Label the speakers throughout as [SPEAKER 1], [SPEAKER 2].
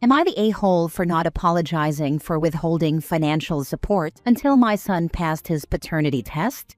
[SPEAKER 1] Am I the a-hole for not apologizing for withholding financial support until my son passed his paternity test?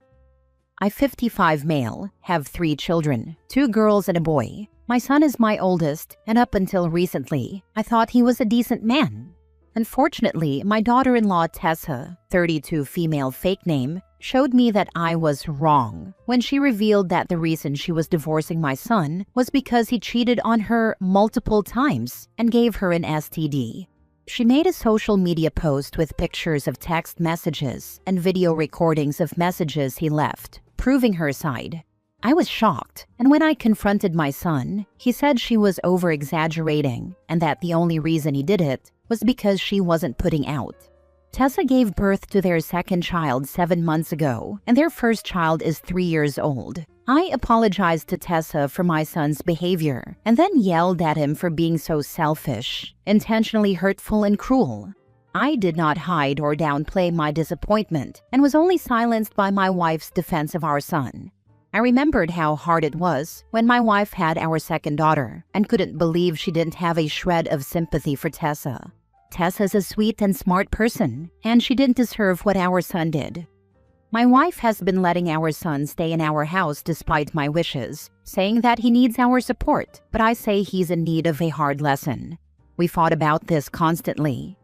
[SPEAKER 1] I'm 55 male, have 3 children, 2 girls and a boy. My son is my oldest, and up until recently, I thought he was a decent man. Unfortunately, my daughter-in-law Tessa, 32 female fake name, showed me that I was wrong when she revealed that the reason she was divorcing my son was because he cheated on her multiple times and gave her an STD. She made a social media post with pictures of text messages and video recordings of messages he left, proving her side. I was shocked, and when I confronted my son, he said she was over-exaggerating and that the only reason he did it was because she wasn't putting out. Tessa gave birth to their second child 7 months ago, and their first child is 3 years old. I apologized to Tessa for my son's behavior and then yelled at him for being so selfish, intentionally hurtful and cruel. I did not hide or downplay my disappointment and was only silenced by my wife's defense of our son. I remembered how hard it was when my wife had our second daughter and couldn't believe she didn't have a shred of sympathy for Tessa. Tessa's a sweet and smart person, and she didn't deserve what our son did. My wife has been letting our son stay in our house despite my wishes, saying that he needs our support, but I say he's in need of a hard lesson. We fought about this constantly.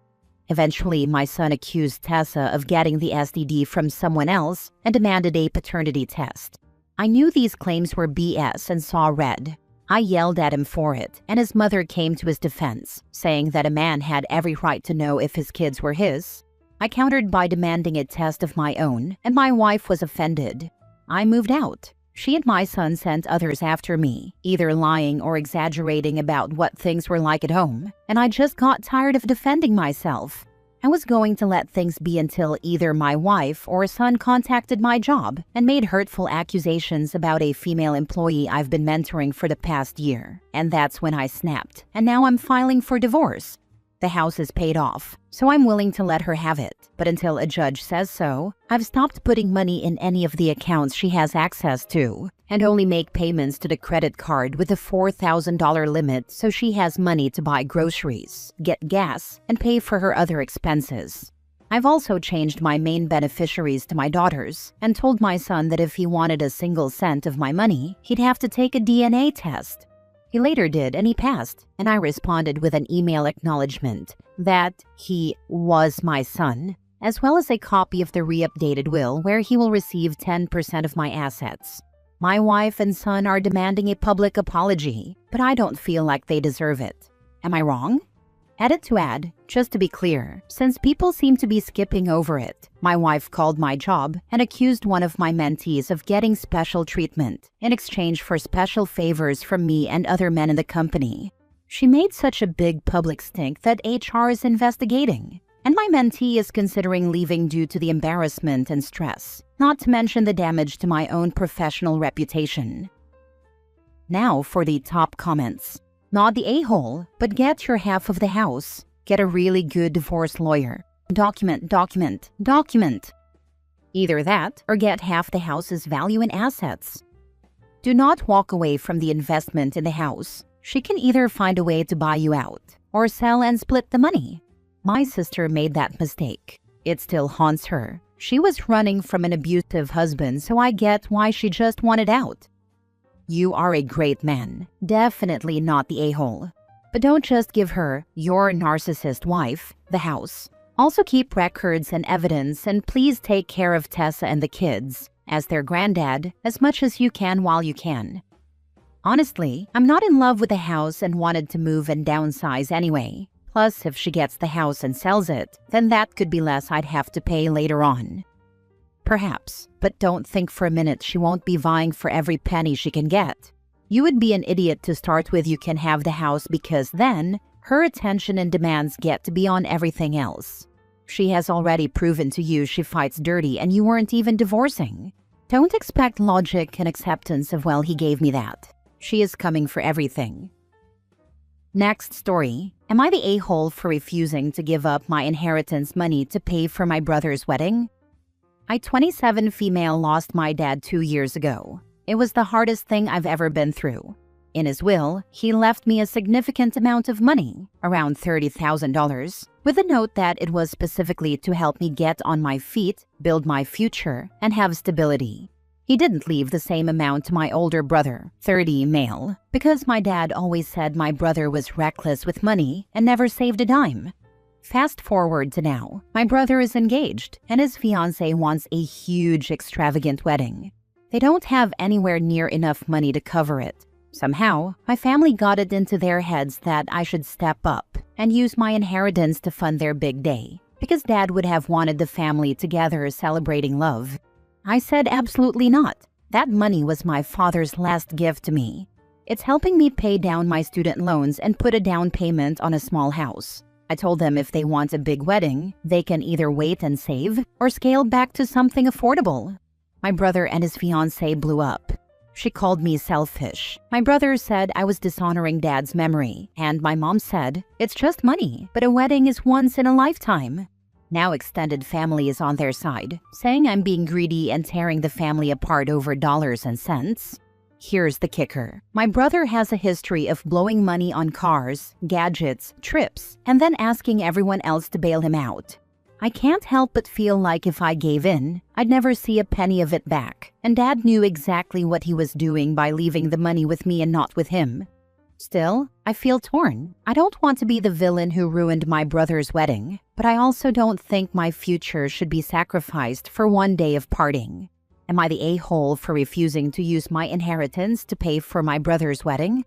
[SPEAKER 1] Eventually, my son accused Tessa of getting the STD from someone else and demanded a paternity test. I knew these claims were BS and saw red. I yelled at him for it, and his mother came to his defense, saying that a man had every right to know if his kids were his. I countered by demanding a test of my own, and my wife was offended. I moved out. She and my son sent others after me, either lying or exaggerating about what things were like at home, and I just got tired of defending myself. I was going to let things be until either my wife or son contacted my job and made hurtful accusations about a female employee I've been mentoring for the past year. And that's when I snapped, and now I'm filing for divorce. The house is paid off, so I'm willing to let her have it. But until a judge says so, I've stopped putting money in any of the accounts she has access to, and only make payments to the credit card with a $4,000 limit so she has money to buy groceries, get gas, and pay for her other expenses. I've also changed my main beneficiaries to my daughters and told my son that if he wanted a single cent of my money, he'd have to take a DNA test. He later did, and he passed, and I responded with an email acknowledgement that he was my son, as well as a copy of the re-updated will where he will receive 10% of my assets. My wife and son are demanding a public apology, but I don't feel like they deserve it. Am I wrong? Edit to add, just to be clear, since people seem to be skipping over it, my wife called my job and accused one of my mentees of getting special treatment in exchange for special favors from me and other men in the company. She made such a big public stink that HR is investigating, and my mentee is considering leaving due to the embarrassment and stress, not to mention the damage to my own professional reputation. Now for the top comments. Not the a-hole, but get your half of the house. Get a really good divorce lawyer. Document, document, document. Either that or get half the house's value and assets. Do not walk away from the investment in the house. She can either find a way to buy you out or sell and split the money. My sister made that mistake. It still haunts her. She was running from an abusive husband, so I get why she just wanted out. You are a great man, definitely not the a-hole. But don't just give her, your narcissist wife, the house. Also keep records and evidence, and please take care of Tessa and the kids, as their granddad, as much as you can while you can. Honestly, I'm not in love with the house and wanted to move and downsize anyway. Plus, if she gets the house and sells it, then that could be less I'd have to pay later on. Perhaps, but don't think for a minute she won't be vying for every penny she can get. You would be an idiot to start with you can have the house because then her attention and demands get to be on everything else. She has already proven to you she fights dirty and you weren't even divorcing. Don't expect logic and acceptance of well he gave me that. She is coming for everything. Next story. Am I the a-hole for refusing to give up my inheritance money to pay for my brother's wedding? I, 27 female, lost my dad 2 years ago. It was the hardest thing I've ever been through. In his will, he left me a significant amount of money, around $30,000, with a note that it was specifically to help me get on my feet, build my future, and have stability. He didn't leave the same amount to my older brother, 30 male, because my dad always said my brother was reckless with money and never saved a dime. Fast forward to now, my brother is engaged and his fiancée wants a huge extravagant wedding. They don't have anywhere near enough money to cover it. Somehow, my family got it into their heads that I should step up and use my inheritance to fund their big day, because Dad would have wanted the family together celebrating love. I said absolutely not. That money was my father's last gift to me. It's helping me pay down my student loans and put a down payment on a small house. I told them if they want a big wedding, they can either wait and save or scale back to something affordable. My brother and his fiancée blew up. She called me selfish. My brother said I was dishonoring Dad's memory, and my mom said, it's just money, but a wedding is once in a lifetime. Now extended family is on their side, saying I'm being greedy and tearing the family apart over dollars and cents. Here's the kicker. My brother has a history of blowing money on cars, gadgets, trips, and then asking everyone else to bail him out. I can't help but feel like if I gave in, I'd never see a penny of it back, and Dad knew exactly what he was doing by leaving the money with me and not with him. Still, I feel torn. I don't want to be the villain who ruined my brother's wedding, but I also don't think my future should be sacrificed for one day of partying. Am I the a-hole for refusing to use my inheritance to pay for my brother's wedding?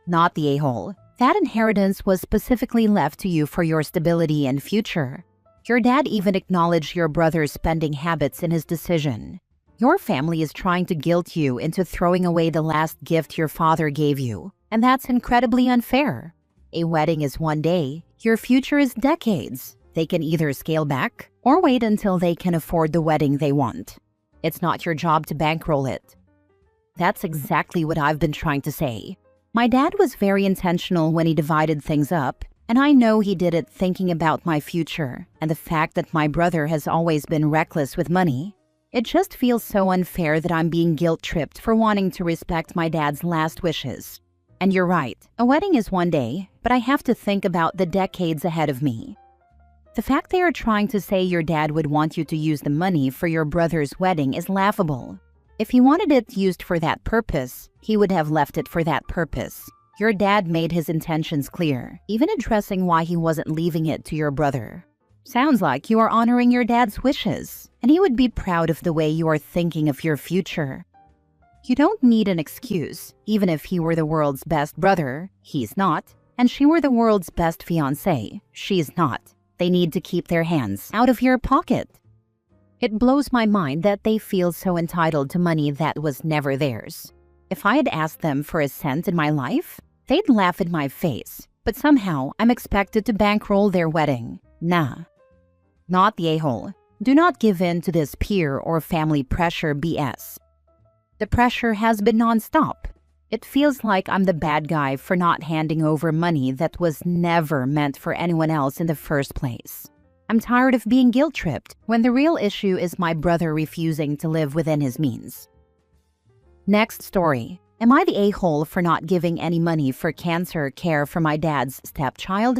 [SPEAKER 1] Not the a-hole. That inheritance was specifically left to you for your stability and future. Your dad even acknowledged your brother's spending habits in his decision. Your family is trying to guilt you into throwing away the last gift your father gave you, and that's incredibly unfair. A wedding is one day, your future is decades. They can either scale back or wait until they can afford the wedding they want. It's not your job to bankroll it. That's exactly what I've been trying to say. My dad was very intentional when he divided things up, and I know he did it thinking about my future and the fact that my brother has always been reckless with money. It just feels so unfair that I'm being guilt-tripped for wanting to respect my dad's last wishes. And you're right, a wedding is one day, but I have to think about the decades ahead of me. The fact they are trying to say your dad would want you to use the money for your brother's wedding is laughable. If he wanted it used for that purpose, he would have left it for that purpose. Your dad made his intentions clear, even addressing why he wasn't leaving it to your brother. Sounds like you are honoring your dad's wishes, and he would be proud of the way you are thinking of your future. You don't need an excuse. Even if he were the world's best brother, he's not, and she were the world's best fiancée, she's not. They need to keep their hands out of your pocket. It blows my mind that they feel so entitled to money that was never theirs. If I had asked them for a cent in my life, they'd laugh in my face, but somehow I'm expected to bankroll their wedding. Nah. Not the a-hole. Do not give in to this peer or family pressure BS. The pressure has been non-stop. It feels like I'm the bad guy for not handing over money that was never meant for anyone else in the first place. I'm tired of being guilt-tripped when the real issue is my brother refusing to live within his means. Next story. Am I the a-hole for not giving any money for cancer care for my dad's stepchild?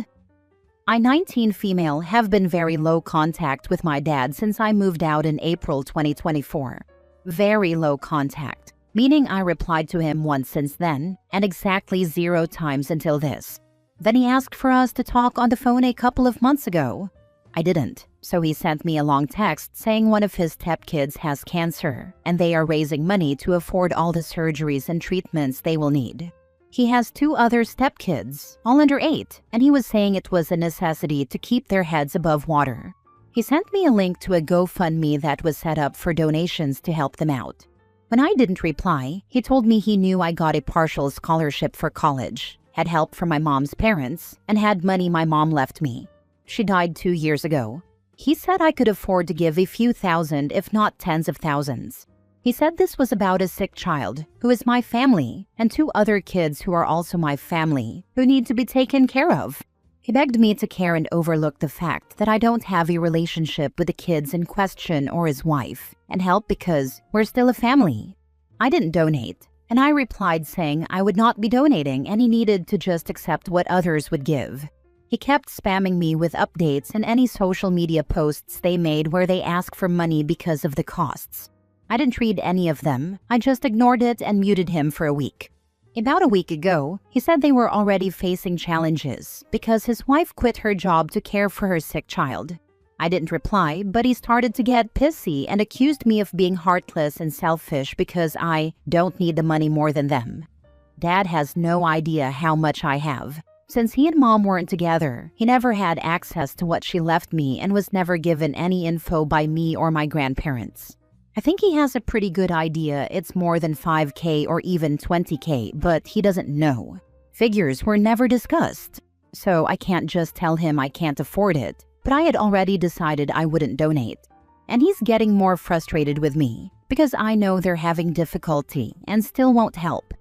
[SPEAKER 1] I, 19 female, have been very low contact with my dad since I moved out in April 2024. Very low contact, meaning I replied to him once since then, and exactly 0 times until this. Then he asked for us to talk on the phone a couple of months ago. I didn't, so he sent me a long text saying one of his stepkids has cancer, and they are raising money to afford all the surgeries and treatments they will need. He has 2 other stepkids, all under 8, and he was saying it was a necessity to keep their heads above water. He sent me a link to a GoFundMe that was set up for donations to help them out. When I didn't reply, he told me he knew I got a partial scholarship for college, had help from my mom's parents, and had money my mom left me. She died 2 years ago. He said I could afford to give a few thousand, if not tens of thousands. He said this was about a sick child, who is my family, and 2 other kids who are also my family, who need to be taken care of. He begged me to care and overlook the fact that I don't have a relationship with the kids in question or his wife, and help because we're still a family. I didn't donate, and I replied saying I would not be donating and he needed to just accept what others would give. He kept spamming me with updates and any social media posts they made where they ask for money because of the costs. I didn't read any of them, I just ignored it and muted him for a week. About a week ago, he said they were already facing challenges because his wife quit her job to care for her sick child. I didn't reply, but he started to get pissy and accused me of being heartless and selfish because I don't need the money more than them. Dad has no idea how much I have. Since he and Mom weren't together, he never had access to what she left me and was never given any info by me or my grandparents. I think he has a pretty good idea it's more than $5,000 or even $20,000, but he doesn't know. Figures were never discussed, so I can't just tell him I can't afford it, but I had already decided I wouldn't donate. And he's getting more frustrated with me because I know they're having difficulty and still won't help.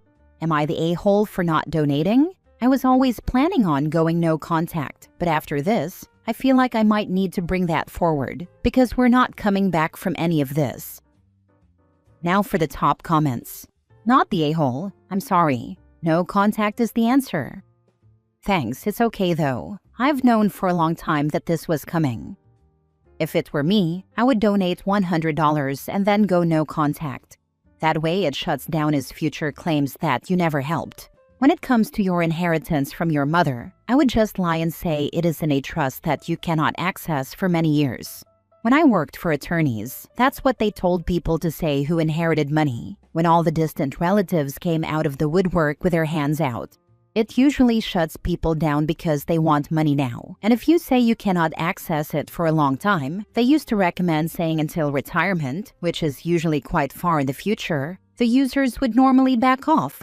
[SPEAKER 1] Am I the a-hole for not donating? I was always planning on going no contact, but after this, I feel like I might need to bring that forward because we're not coming back from any of this. Now for the top comments. Not the a-hole. I'm sorry. No contact is the answer. Thanks, it's okay though. I've known for a long time that this was coming. If it were me, I would donate $100 and then go no contact. That way it shuts down his future claims that you never helped. When it comes to your inheritance from your mother, I would just lie and say it is in a trust that you cannot access for many years. When I worked for attorneys, that's what they told people to say who inherited money, when all the distant relatives came out of the woodwork with their hands out. It usually shuts people down because they want money now, and if you say you cannot access it for a long time, they used to recommend saying until retirement, which is usually quite far in the future, the users would normally back off.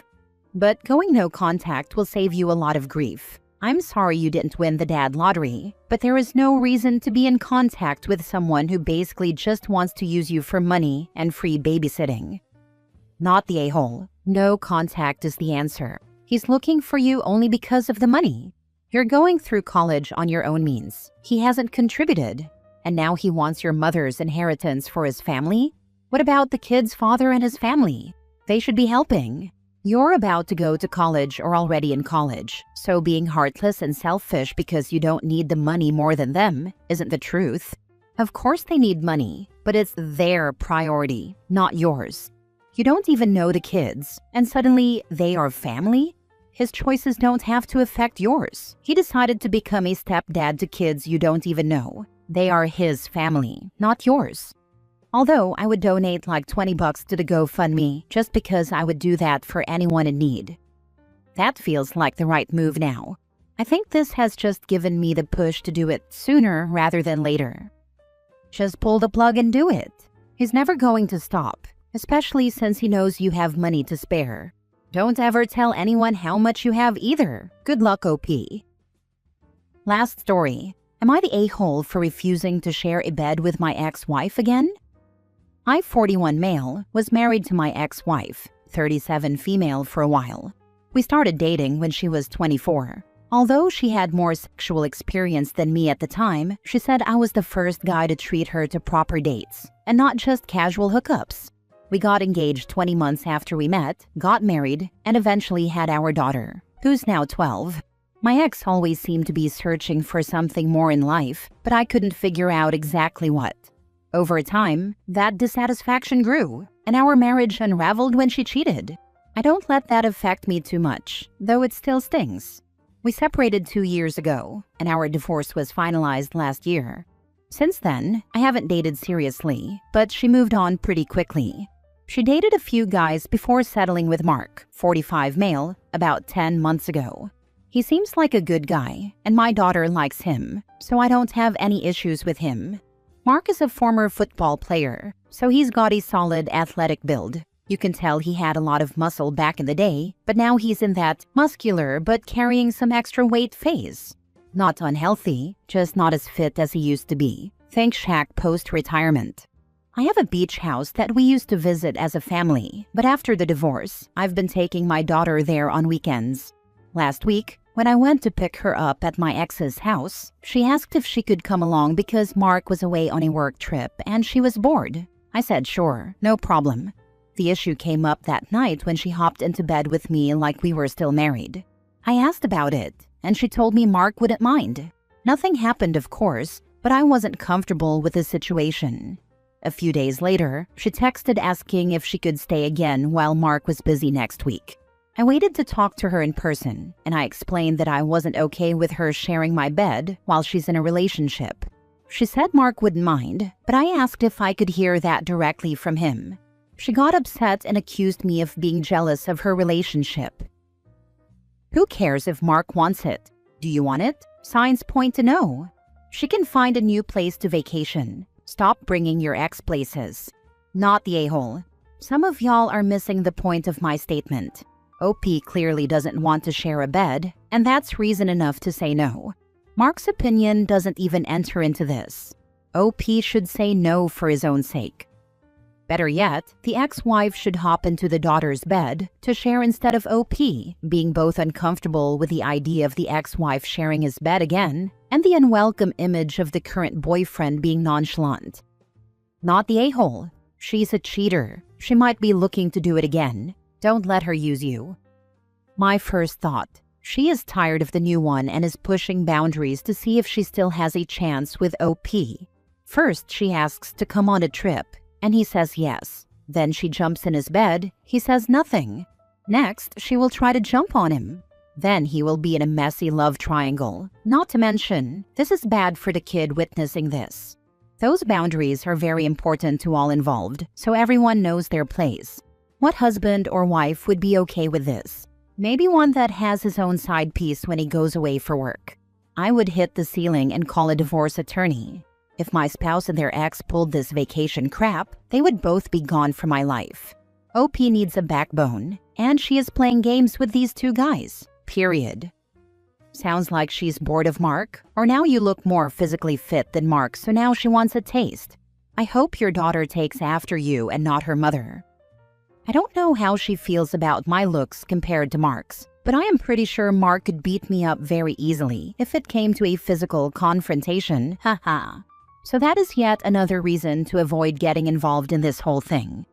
[SPEAKER 1] But going no contact will save you a lot of grief. I'm sorry you didn't win the dad lottery, but there is no reason to be in contact with someone who basically just wants to use you for money and free babysitting. Not the a-hole. No contact is the answer. He's looking for you only because of the money. You're going through college on your own means. He hasn't contributed. And now he wants your mother's inheritance for his family? What about the kid's father and his family? They should be helping. You're about to go to college or already in college, so being heartless and selfish because you don't need the money more than them isn't the truth. Of course they need money, but it's their priority, not yours. You don't even know the kids, and suddenly they are family? His choices don't have to affect yours. He decided to become a stepdad to kids you don't even know. They are his family, not yours. Although I would donate like $20 to the GoFundMe just because I would do that for anyone in need. That feels like the right move now. I think this has just given me the push to do it sooner rather than later. Just pull the plug and do it. He's never going to stop, especially since he knows you have money to spare. Don't ever tell anyone how much you have either. Good luck, OP. Last story. Am I the a-hole for refusing to share a bed with my ex-wife again? I, 41 male, was married to my ex-wife, 37 female for a while. We started dating when she was 24. Although she had more sexual experience than me at the time, she said I was the first guy to treat her to proper dates, and not just casual hookups. We got engaged 20 months after we met, got married, and eventually had our daughter, who's now 12. My ex always seemed to be searching for something more in life, but I couldn't figure out exactly what. Over time, that dissatisfaction grew, and our marriage unraveled when she cheated. I don't let that affect me too much, though it still stings. We separated 2 years ago, and our divorce was finalized last year. Since then, I haven't dated seriously, but she moved on pretty quickly. She dated a few guys before settling with Mark, 45 male, about 10 months ago. He seems like a good guy, and my daughter likes him, so I don't have any issues with him. Mark is a former football player, so he's got a solid athletic build. You can tell he had a lot of muscle back in the day, but now he's in that muscular but carrying some extra weight phase. Not unhealthy, just not as fit as he used to be. Think Shaq post-retirement. I have a beach house that we used to visit as a family, but after the divorce, I've been taking my daughter there on weekends. Last week, when I went to pick her up at my ex's house, she asked if she could come along because Mark was away on a work trip and she was bored. I said sure, no problem. The issue came up that night when she hopped into bed with me like we were still married. I asked about it, and she told me Mark wouldn't mind. Nothing happened, of course, but I wasn't comfortable with the situation. A few days later, she texted asking if she could stay again while Mark was busy next week. I waited to talk to her in person, and I explained that I wasn't okay with her sharing my bed while she's in a relationship. She said Mark wouldn't mind, but I asked if I could hear that directly from him. She got upset and accused me of being jealous of her relationship. Who cares if Mark wants it? Do you want it? Signs point to no. She can find a new place to vacation. Stop bringing your ex places. Not the a-hole. Some of y'all are missing the point of my statement. OP clearly doesn't want to share a bed, and that's reason enough to say no. Mark's opinion doesn't even enter into this. OP should say no for his own sake. Better yet, the ex-wife should hop into the daughter's bed to share instead of OP, being both uncomfortable with the idea of the ex-wife sharing his bed again and the unwelcome image of the current boyfriend being nonchalant. Not the a-hole. She's a cheater. She might be looking to do it again. Don't let her use you. My first thought. She is tired of the new one and is pushing boundaries to see if she still has a chance with OP. First, she asks to come on a trip, and he says yes. Then she jumps in his bed. He says nothing. Next, she will try to jump on him. Then he will be in a messy love triangle. Not to mention, this is bad for the kid witnessing this. Those boundaries are very important to all involved, so everyone knows their place. What husband or wife would be okay with this? Maybe one that has his own side piece when he goes away for work. I would hit the ceiling and call a divorce attorney. If my spouse and their ex pulled this vacation crap, they would both be gone from my life. OP needs a backbone, and she is playing games with these two guys. Period. Sounds like she's bored of Mark, or now you look more physically fit than Mark, so now she wants a taste. I hope your daughter takes after you and not her mother. I don't know how she feels about my looks compared to Mark's, but I am pretty sure Mark could beat me up very easily if it came to a physical confrontation, haha. So that is yet another reason to avoid getting involved in this whole thing.